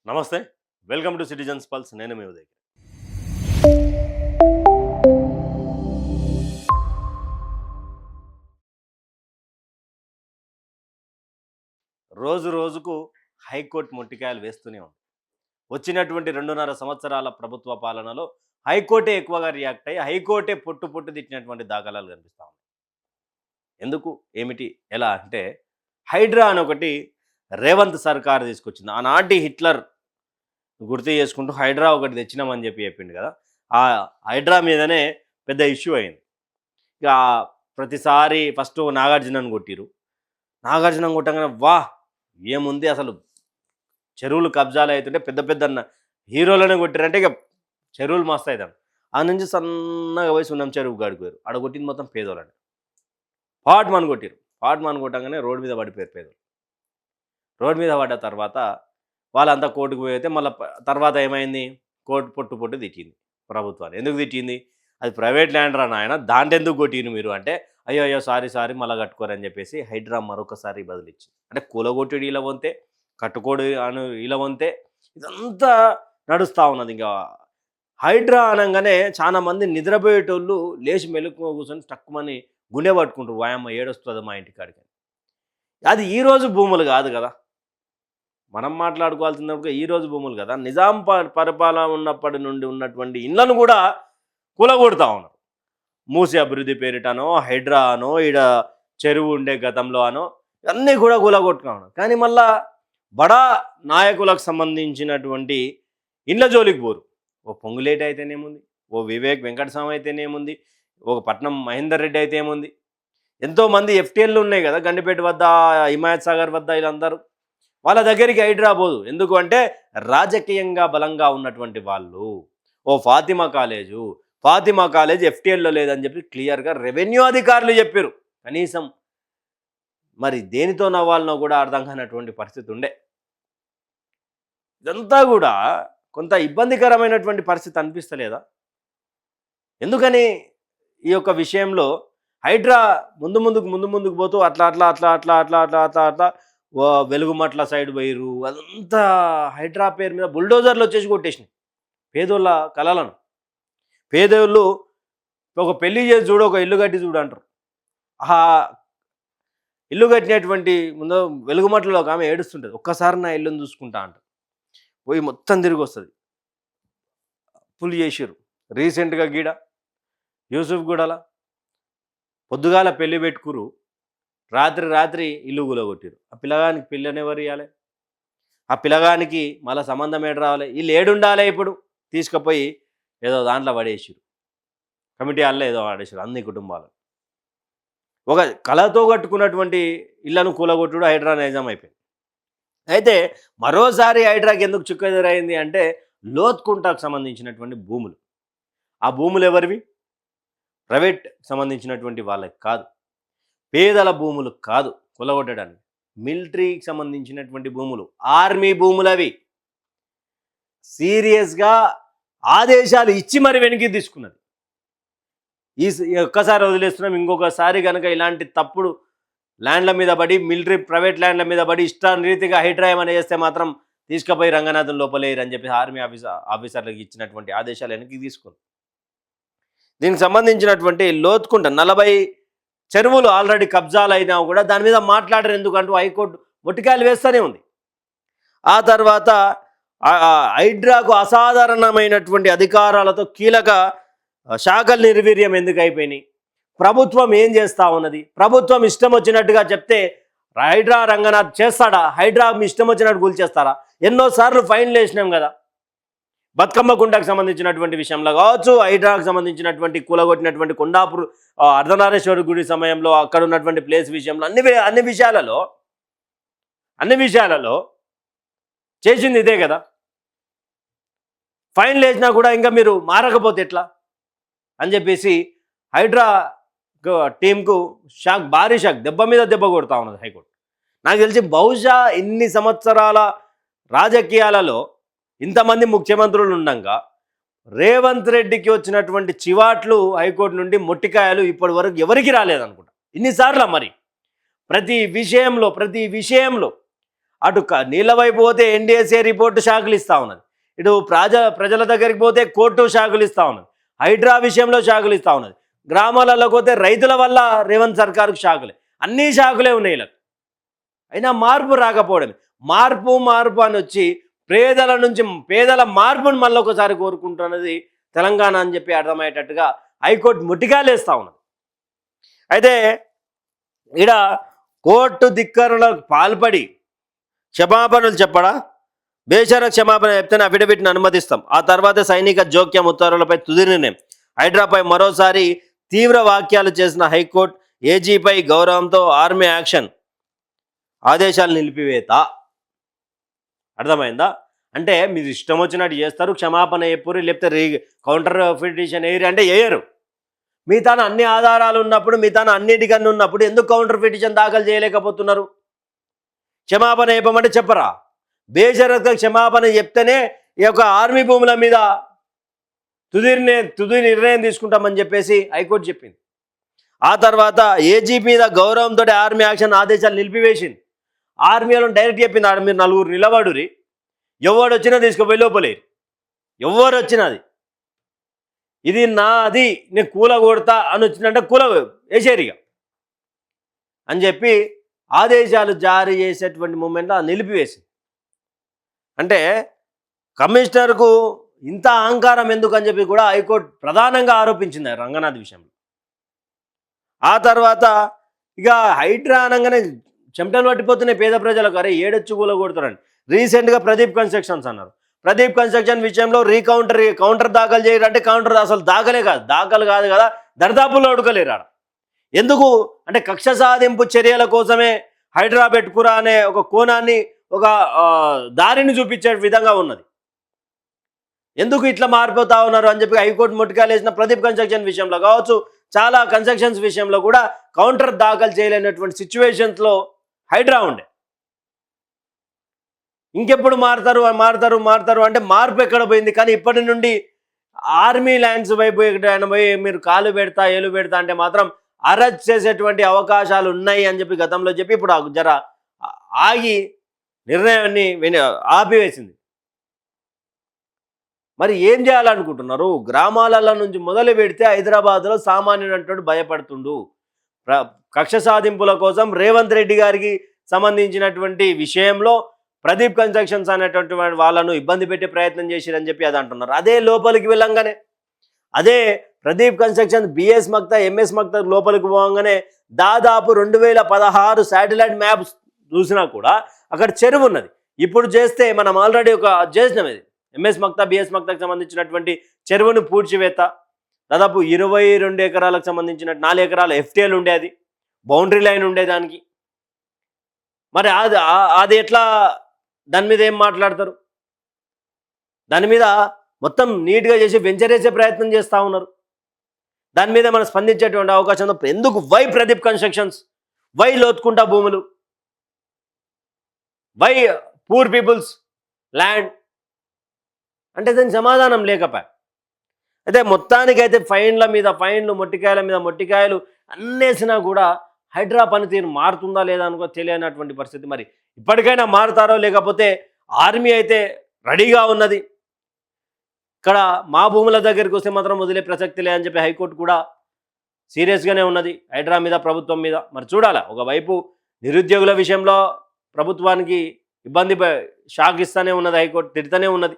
నమస్తే. Welcome to citizens pulse. నేను మీ ఉదయ్. రోజు రోజుకు హైకోర్టు మొట్టికాయలు వేస్తూనే ఉంది. వచ్చినటువంటి 2.5 సంవత్సరాల ప్రభుత్వ పాలనలో హైకోర్టే ఎక్కువగా రియాక్ట్ అయ్యి హైకోర్టే పొట్టు పొట్టు తిట్టినటువంటి దాఖలాలు కనిపిస్తా ఉన్నాయి. ఎందుకు? ఏమిటి? ఎలా అంటే హైడ్రా అని ఒకటి రేవంత్ సర్కార్ తీసుకొచ్చింది. ఆనాటి హిట్లర్ గుర్తు చేసుకుంటూ హైడ్రా ఒకటి తెచ్చినామని చెప్పిండు కదా. ఆ హైడ్రా మీదనే పెద్ద ఇష్యూ అయింది. ఇక ప్రతిసారి ఫస్ట్ నాగార్జునని కొట్టిరు. నాగార్జున కొట్టగానే ఏముంది అసలు, చెరువులు కబ్జాలు అవుతుంటే పెద్ద పెద్ద హీరోలనే కొట్టిరంటే ఇక చెరువులు మస్తు అవుతాను. ఆ నుంచి సన్నగా పోయి సున్నం చెరువు గడిపోయారు. ఆడ కొట్టింది మొత్తం పేదోళ్ళని. పాట్మని కొట్టిరు. పాట్మని కొట్టగానే రోడ్డు మీద పడిపోయారు పేదోళ్ళు. రోడ్డు మీద పడ్డ తర్వాత వాళ్ళంతా కోర్టుకు పోయితే మళ్ళీ తర్వాత ఏమైంది, కోర్టు పొట్టు పొట్టు తిట్టింది ప్రభుత్వాన్ని. ఎందుకు తిట్టింది? అది ప్రైవేట్ ల్యాండ్ రా నాయన, దాంట్లో ఎందుకు కొట్టిరు మీరు అంటే, అయ్యో సారీ మళ్ళీ కట్టుకోరని చెప్పేసి హైడ్రా మరొకసారి బదిలిచ్చింది. అంటే కూలగొట్టుడు ఇలా వంతే, కట్టుకోడు అని ఇలా వంతే, ఇదంతా నడుస్తూ ఉన్నది. ఇంకా హైడ్రా అనగానే చాలా మంది నిద్రపోయేటోళ్ళు లేచి మెలుకు కూర్చొని తక్కువని గుండె పట్టుకుంటారు. వాయమ్మ ఏడొస్తుంది మా ఇంటికాడికి. అది ఈరోజు భూములు కాదు కదా, మనం మాట్లాడుకోవాల్సినప్పుడు ఈరోజు భూములు కదా. నిజాం పరిపాలన ఉన్నప్పటి నుండి ఉన్నటువంటి ఇళ్లను కూడా కూలగొడతా ఉన్నారు. మూసి అభివృద్ధి పేరిటనో, హైడ్రా అనో, ఈడ చెరువు ఉండే గతంలో అనో, అన్నీ కూడా కూలగొట్టుతా ఉన్నారు. కానీ మళ్ళా బడా నాయకులకు సంబంధించినటువంటి ఇండ్ల జోలికి పోరు. ఓ పొంగులేటి అయితేనేముంది, ఓ వివేక్ వెంకటస్వామి అయితేనేముంది, ఒక పట్నం మహేందర్ రెడ్డి అయితే ఏముంది, ఎంతోమంది ఎఫ్టీఎల్లు ఉన్నాయి కదా, గండిపేట వద్ద, హిమాయత్ సాగర్ వద్ద, వీళ్ళందరూ వాళ్ళ దగ్గరికి హైడ్రా పోదు. ఎందుకు అంటే రాజకీయంగా బలంగా ఉన్నటువంటి వాళ్ళు. ఓ ఫాతిమా కాలేజ్ ఎఫ్టీఎల్లో లేదని చెప్పి క్లియర్గా రెవెన్యూ అధికారులు చెప్పారు. కనీసం మరి దేనితో నవ్వాలనో కూడా అర్థం కానటువంటి పరిస్థితి ఉండే. ఇదంతా కూడా కొంత ఇబ్బందికరమైనటువంటి పరిస్థితి అనిపిస్తలేదా? ఎందుకని ఈ యొక్క విషయంలో హైడ్రా ముందుకు పోతూ అట్లా వెలుగుమట్ల సైడ్ పోయిరు. అదంతా హైడ్రా పేరు మీద బుల్డోజర్లు వచ్చేసి కొట్టేసినాయి పేదోళ్ళ కళలను. పేదోళ్ళు ఒక పెళ్లి చేసి చూడు, ఒక ఇల్లు కట్టి చూడు అంటారు. ఆ ఇల్లు కట్టినటువంటి ముందు వెలుగుమట్లలో ఒక ఆమె ఏడుస్తుంటుంది, ఒక్కసారి నా ఇల్లుని చూసుకుంటా అంటారు. పోయి మొత్తం తిరిగి వస్తుంది. పులి చేసిరు రీసెంట్గా గీడ యూసుఫ్ గూడల పొద్దుగాల పెళ్లి పెట్టుకురు, రాత్రి ఇల్లు కూలగొట్టిరు. ఆ పిల్లగానికి పిల్లని ఎవరు ఇవ్వాలి? ఆ పిల్లగానికి మళ్ళీ సంబంధం ఏడు రావాలి? వీళ్ళు ఏడుండాలి? ఇప్పుడు తీసుకుపోయి ఏదో దాంట్లో పడేసిరు, కమిటీ హాల్లో ఏదో పడేసారు. అన్ని కుటుంబాలు ఒక కళతో కట్టుకున్నటువంటి ఇళ్లను కూలగొట్టుడు హైడ్రా నైజం అయిపోయింది. అయితే మరోసారి హైడ్రాకి ఎందుకు చుక్క ఎదురైంది అంటే లోత్కుంటకు సంబంధించినటువంటి భూములు. ఆ భూములు ఎవరివి? ప్రైవేట్ సంబంధించినటువంటి వాళ్ళకి కాదు, పేదల భూములు కాదు కూలగొట్టడానికి, మిలిటరీకి సంబంధించినటువంటి భూములు, ఆర్మీ భూములు. అవి సీరియస్గా ఆదేశాలు ఇచ్చి మరి వెనక్కి తీసుకున్నది. ఒక్కసారి వదిలేస్తున్నాం, ఇంకొకసారి కనుక ఇలాంటి తప్పుడు ల్యాండ్ల మీద పడి, మిలిటరీ ప్రైవేట్ ల్యాండ్ల మీద పడి ఇష్టారీతిగా హైడ్రా ఏమైనా చేస్తే మాత్రం తీసుకుపోయి రంగనాథన్ లోపలేరు అని చెప్పి ఆర్మీ ఆఫీసర్లకు ఇచ్చినటువంటి ఆదేశాలు వెనక్కి తీసుకుంది. దీనికి సంబంధించినటువంటి లోతుకుంట 40 చెరువులు ఆల్రెడీ కబ్జాలు అయినా కూడా దాని మీద మాట్లాడరు. ఎందుకంటూ హైకోర్టు మొట్టికాయలు వేస్తూనే ఉంది. ఆ తర్వాత హైడ్రాకు అసాధారణమైనటువంటి అధికారాలతో కీలక శాఖలు నిర్వీర్యం ఎందుకు అయిపోయినాయి? ప్రభుత్వం ఏం చేస్తూ ఉన్నది? ప్రభుత్వం ఇష్టం వచ్చినట్టుగా చెప్తే హైడ్రా రంగనాథ్ చేస్తాడా? హైడ్రా ఇష్టం వచ్చినట్టు కూల్చేస్తారా? ఎన్నోసార్లు ఫైన్లు వేసినాం కదా, బతుకమ్మ కుండకు సంబంధించినటువంటి విషయంలో కావచ్చు, హైడ్రాకు సంబంధించినటువంటి కూలగొట్టినటువంటి కొండాపూర్ అర్ధనారేశ్వర గుడి సమయంలో అక్కడ ఉన్నటువంటి ప్లేస్ విషయంలో అన్ని విషయాలలో చేసింది ఇదే కదా. ఫైన్లు వేసినా కూడా ఇంకా మీరు మారకపోతే ఎట్లా అని చెప్పేసి హైడ్రా టీంకు భారీ షాక్, దెబ్బ మీద దెబ్బ కొడతా ఉన్నది హైకోర్టు. నాకు తెలిసి బహుశా ఇన్ని సంవత్సరాల రాజకీయాలలో ఇంతమంది ముఖ్యమంత్రులు ఉండగా రేవంత్ రెడ్డికి వచ్చినటువంటి చివాట్లు హైకోర్టు నుండి మొట్టికాయలు ఇప్పటి వరకు ఎవరికి రాలేదనుకుంటా. ఇన్నిసార్లు మరి ప్రతి విషయంలో అటు నీళ్ళ వైపు పోతే ఎన్డీఎస్ఏ రిపోర్టు షాకులు ఇస్తూ ఉన్నది, ఇటు ప్రజల దగ్గరికి పోతే కోర్టు షాకులు ఇస్తూ ఉన్నది, హైడ్రా విషయంలో షాకులు ఇస్తూ ఉన్నది, గ్రామాలలో పోతే రైతుల వల్ల రేవంత్ సర్కారుకు షాకులే, అన్ని షాకులే ఉన్నాయి ఇలా. అయినా మార్పు రాకపోవడమే, మార్పు మార్పు అని వచ్చి పేదల మార్పును మళ్ళీ ఒకసారి కోరుకుంటున్నది తెలంగాణ అని చెప్పి అర్థమయ్యేటట్టుగా హైకోర్టు ముట్టికాయలేస్తూ ఉన్నది. అయితే ఈడ కోర్టు ధిక్కరణలకు పాల్పడి క్షమాపణలు చెప్పడా, బేషర క్షమాపణ చెప్తేనే అఫిడవిట్ని అనుమతిస్తాం, ఆ తర్వాత సైనిక జోక్యం ఉత్తర్వులపై తుది నిర్ణయం. హైడ్రాపై మరోసారి తీవ్ర వ్యాఖ్యలు చేసిన హైకోర్టు ఏజీపై గౌరవంతో ఆర్మీ యాక్షన్, ఆదేశాలు నిలిపివేత. అర్థమైందా? అంటే మీరు ఇష్టం వచ్చినట్టు చేస్తారు, క్షమాపణ ఎప్పుడు లేకపోతే కౌంటర్ పిటిషన్ వేయరు అంటే వేయరు. మీ తాను అన్ని ఆధారాలు ఉన్నప్పుడు, మీ తాను అన్నిటికన్నా ఉన్నప్పుడు ఎందుకు కౌంటర్ పిటిషన్ దాఖలు చేయలేకపోతున్నారు? క్షమాపణ చెప్పమంటే చెప్పరా? బేషరతుగా క్షమాపణ చెప్తేనే ఈ యొక్క ఆర్మీ భూముల మీద తుది నిర్ణయం తీసుకుంటామని చెప్పేసి హైకోర్టు చెప్పింది. ఆ తర్వాత ఏజీపీ మీద గౌరవంతో ఆర్మీ యాక్షన్ ఆదేశాలు నిలిపివేసింది. ఆర్మీ వాళ్ళని డైరెక్ట్ చెప్పింది, ఆడ మీరు 4 నిలబడురి, ఎవడు వచ్చినా తీసుకుపోయి లోపలేరు, ఎవరు వచ్చినది ఇది నాది, నేను కూల కొడతా అని వచ్చిందంటే కూల వేసేరిగా అని చెప్పి ఆదేశాలు జారీ చేసేటువంటి మూమెంట్లో నిలిపివేసింది. అంటే కమిషనర్కు ఇంత అహంకారం ఎందుకు అని చెప్పి కూడా హైకోర్టు ప్రధానంగా ఆరోపించింది రంగనాథ్ విషయంలో. ఆ తర్వాత ఇక హైడ్రా అనగానే చెమటలు పట్టిపోతున్నాయి పేద ప్రజలకు, అరే ఏడొచ్చు కూల కొడుతారండి. రీసెంట్గా ప్రదీప్ కన్స్ట్రక్షన్స్ అన్నారు, ప్రదీప్ కన్స్ట్రక్షన్ విషయంలో కౌంటర్ దాఖలు చేయాలంటే కౌంటర్ అసలు దాఖలు కాదు కదా, దర్దాపుల్లో అడుగలేరు ఆడ. ఎందుకు అంటే కక్ష సాధింపు చర్యల కోసమే హైడ్రా పెట్టుకురా అనే ఒక కోణాన్ని, ఒక దారిని చూపించే విధంగా ఉన్నది. ఎందుకు ఇట్లా మారిపోతా ఉన్నారు అని చెప్పి హైకోర్టు ముట్టికాయలు వేసిన ప్రదీప్ కన్స్ట్రక్షన్ విషయంలో కావచ్చు, చాలా కన్స్ట్రక్షన్స్ విషయంలో కూడా కౌంటర్ దాఖలు చేయలేనటువంటి సిచ్యువేషన్స్లో హైడ్రా ఉండే. ఇంకెప్పుడు మారుతారు అంటే మార్పు ఎక్కడ పోయింది? కానీ ఇప్పటి నుండి ఆర్మీ ల్యాండ్స్ వైపు ఎక్కడైనా పోయి మీరు కాలు పెడతా ఏలు పెడతా అంటే మాత్రం అరెస్ట్ చేసేటువంటి అవకాశాలు ఉన్నాయి అని చెప్పి గతంలో చెప్పి ఇప్పుడు జర ఆగి నిర్ణయాన్ని ఆపివేసింది. మరి ఏం చేయాలనుకుంటున్నారు? గ్రామాలలో నుంచి మొదలు పెడితే హైదరాబాద్లో సామాన్యుడు భయపడుతుండు. కక్ష సాధింపుల కోసం రేవంత్ రెడ్డి గారికి సంబంధించినటువంటి విషయంలో ప్రదీప్ కన్స్ట్రక్షన్స్ అనేటువంటి వాళ్ళను ఇబ్బంది పెట్టే ప్రయత్నం చేసిరని చెప్పి అది అంటున్నారు. అదే లోపలికి వెళ్ళంగానే, అదే Pradeep construction BS Makta MS Makta లోపలికి పోగానే దాదాపు 2016 శాటిలైట్ మ్యాప్స్ చూసినా కూడా అక్కడ చెరువు ఉన్నది. ఇప్పుడు చేస్తే మనం ఆల్రెడీ ఒక చేసినాం, ఇది ఎంఎస్ మక్తా బిఎస్ మక్తాకు సంబంధించినటువంటి చెరువును పూడ్చివేత, దాదాపు 22 ఎకరాలకు సంబంధించిన 4 ఎకరాల ఎఫ్టీఎల్ ఉండేది, బౌండరీ లైన్ ఉండే దానికి. మరి అది ఎట్లా, దాని మీద ఏం మాట్లాడతారు? దాని మీద మొత్తం నీట్గా చేసి వెంచర్ వేసే ప్రయత్నం చేస్తూ ఉన్నారు. దాని మీద మనం స్పందించేటువంటి అవకాశం ఎందుకు? వై ప్రదీప్ కన్స్ట్రక్షన్స్, వై లోతుకుంటా భూములు, వై పూర్ పీపుల్స్ ల్యాండ్ అంటే దానికి సమాధానం లేకపోయా. అయితే మొత్తానికైతే ఫైన్ల మీద ఫైన్లు, మొట్టికాయల మీద మొట్టికాయలు అన్నేసినా కూడా హైడ్రా పనితీరు మారుతుందా లేదా అనుకో తెలియనటువంటి పరిస్థితి. మరి ఇప్పటికైనా మారుతారో, లేకపోతే ఆర్మీ అయితే రెడీగా ఉన్నది, ఇక్కడ మా భూముల దగ్గరికి వస్తే మాత్రం వదిలే ప్రసక్తి లేదని చెప్పి హైకోర్టు కూడా సీరియస్గానే ఉన్నది హైడ్రా మీద, ప్రభుత్వం మీద. మరి చూడాలా, ఒకవైపు నిరుద్యోగుల విషయంలో ప్రభుత్వానికి ఇబ్బంది షాక్ ఇస్తూనే ఉన్నది హైకోర్టు, తిడుతూనే ఉన్నది.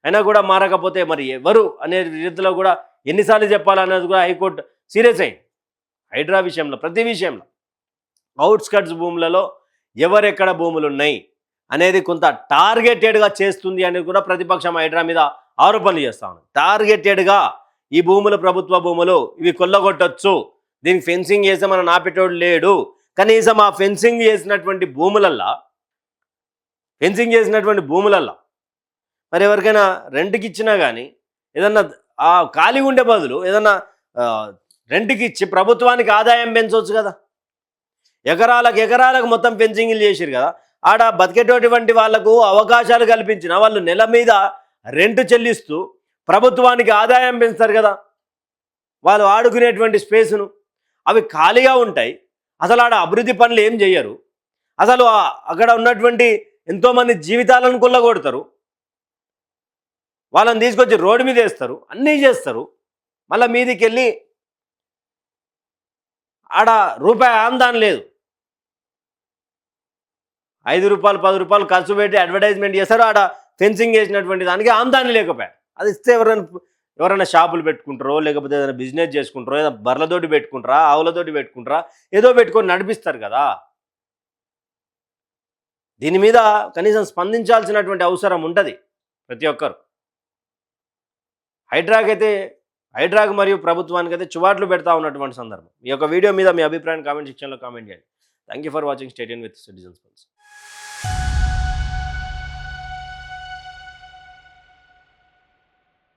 అయినా కూడా మారకపోతే మరి ఎవరు అనే రీతిలో కూడా ఎన్నిసార్లు చెప్పాలనేది కూడా హైకోర్టు సీరియస్ అయింది హైడ్రా విషయంలో. ప్రతి విషయంలో అవుట్స్కట్స్ భూములలో ఎవరెక్కడ భూములు ఉన్నాయి అనేది కొంత టార్గెటెడ్గా చేస్తుంది అనేది కూడా ప్రతిపక్షం హైడ్రా మీద ఆరోపణలు చేస్తా ఉంది. టార్గెటెడ్గా ఈ భూములు ప్రభుత్వ భూములు, ఇవి కొల్లగొట్టచ్చు, దీనికి ఫెన్సింగ్ చేస్తే మనం నాపేటోడు లేడు, కనీసం ఆ ఫెన్సింగ్ చేసినటువంటి భూములల్లా మరి ఎవరికైనా రెంట్కి ఇచ్చినా కానీ ఏదన్నా ఆ ఖాళీ ఉండే బదులు ఏదన్నా రెంట్కి ఇచ్చి ప్రభుత్వానికి ఆదాయం పెంచవచ్చు కదా. ఎకరాలకు మొత్తం ఫెన్సింగ్లు చేసిరు కదా, ఆడ బతికేటటువంటి వాళ్లకు అవకాశాలు కల్పించిన వాళ్ళు నెల మీద రెంట్ చెల్లిస్తూ ప్రభుత్వానికి ఆదాయం పెంచుతారు కదా. వాళ్ళు ఆడుకునేటువంటి స్పేసును, అవి ఖాళీగా ఉంటాయి, అసలు ఆడ అభివృద్ధి పనులు ఏం చేయరు, అసలు అక్కడ ఉన్నటువంటి ఎంతోమంది జీవితాలను కొల్లగొడతారు, వాళ్ళని తీసుకొచ్చి రోడ్డు మీద వేస్తారు, అన్నీ చేస్తారు. మళ్ళీ మీదికి వెళ్ళి ఆడ రూపాయి ఆందాన్ లేదు. 5 రూపాయలు 10 రూపాయలు ఖర్చు పెట్టి అడ్వర్టైజ్మెంట్ చేస్తారు, ఆడ ఫెన్సింగ్ చేసినటువంటి దానికి ఆందాన్ని లేకపోయా. అది ఇస్తే ఎవరైనా షాపులు పెట్టుకుంటారో, లేకపోతే ఏదైనా బిజినెస్ చేసుకుంటారో, ఏదైనా బర్రెలతోటి పెట్టుకుంటారా, ఆవులతోటి పెట్టుకుంటారా, ఏదో పెట్టుకొని నడిపిస్తారు కదా. దీని మీద కనీసం స్పందించాల్సినటువంటి అవసరం ఉంటుంది ప్రతి ఒక్కరు. హైడ్రాక్ మరియు ప్రభుత్వానికి అయితే చువాట్లు పెడతా ఉన్నటువంటి సందర్భం. ఈ యొక్క వీడియో మీద మీ అభిప్రాయం కామెంట్ సెక్షన్లో కామెంట్ చేయండి. Thank you for watching. Stay tuned with citizens pulse.